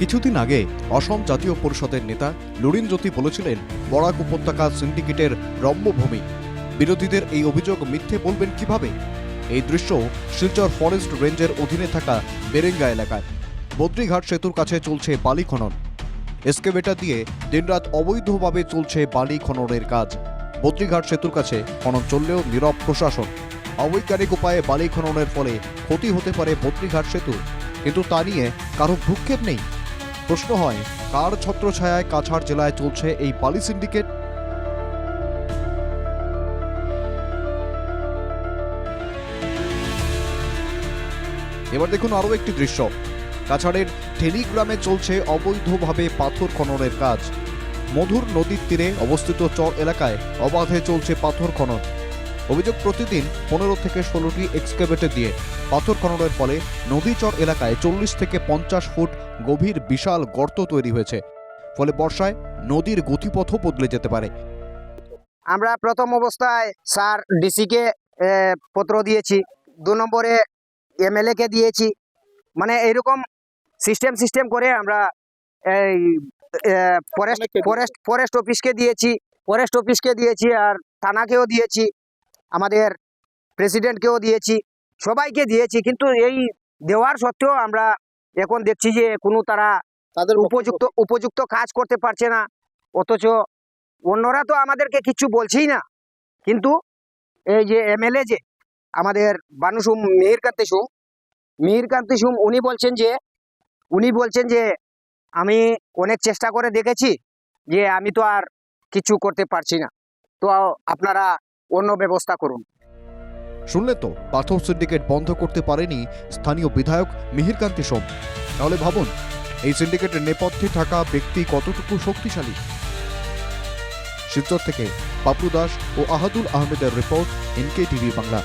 কিছুদিন আগে অসম জাতীয় পরিষদের নেতা লুরিন জ্যোতি বলেছিলেন বরাক উপত্যকা সিন্ডিকেটের রম্যভূমি। বিরোধীদের এই অভিযোগ মিথ্যে বলবেন কিভাবে? এই দৃশ্য শিলচর ফরেস্ট রেঞ্জের অধীনে থাকা বেরেঙ্গা এলাকায় বদ্রীঘাট সেতুর কাছে চলছে বালি খনন। এসকেভেটর দিয়ে দিনরাত অবৈধভাবে চলছে বালি খননের কাজ। বদ্রীঘাট সেতুর কাছে খনন চললেও নীরব প্রশাসন। অবৈজ্ঞানিক উপায়ে বালি খননের ফলে ক্ষতি হতে পারে বদ্রীঘাট সেতু, কিন্তু তা নিয়ে কারো ভ্রুক্ষেপ নেই। প্রশ্ন হয়, কার ছত্রছায়ায় কাছাড় জেলায় চলছে এই বালি সিন্ডিকেট? এবার দেখুন আরও একটি দৃশ্য। কাছাড়ের টেলিগ্রামে চলছে অবৈধভাবে পাথর খননের কাজ। মধুর নদীর তীরে অবস্থিত চর এলাকায় অবাধে চলছে পাথর খনন। অভিযোগ, প্রতিদিন 15 থেকে 16টি এক্সকেভেটর দিয়ে পাথর খননের ফলে নদীচর এলাকায় 40 থেকে 50 ফুট গভীর বিশাল গর্ত তৈরি হয়েছে। ফলে বর্ষায় নদীর গতিপথও বদলে যেতে পারে। আমরা প্রথম অবস্থায় স্যার ডিসিকে পত্র দিয়েছি, 2 নম্বরে এমএলএ কে দিয়েছি। মানে এইরকম সিস্টেম করে আমরা এই ফরেস্ট অফিসকে দিয়েছি আর থানাকেও দিয়েছি, আমাদের প্রেসিডেন্টকেও দিয়েছি, সবাইকে দিয়েছি। কিন্তু এই দেওয়ার সত্ত্বেও আমরা এখন দেখছি যে কোনো তারা তাদের উপযুক্ত কাজ করতে পারছে না। অথচ অন্যরা তো আমাদেরকে কিছু বলছেই না। কিন্তু এই যে এমএলএ যে আমাদের বানুসুম মিহিরকান্তি সুম উনি বলছেন যে আমি অনেক চেষ্টা করে দেখেছি, যে আমি তো আর কিছু করতে পারছি না, তো আপনারা অন্য ব্যবস্থা করুন। শুনলে তো, পাথর সিন্ডিকেট বন্ধ করতে পারেনি স্থানীয় বিধায়ক মিহিরকান্তি সোম। তাহলে ভাবুন, এই সিন্ডিকেটের নেপথ্যে থাকা ব্যক্তি কতটুকু শক্তিশালী। শিলচর থেকে পাপলু দাস ও আহাদুল আহমেদের রিপোর্ট, NK টিভি বাংলা।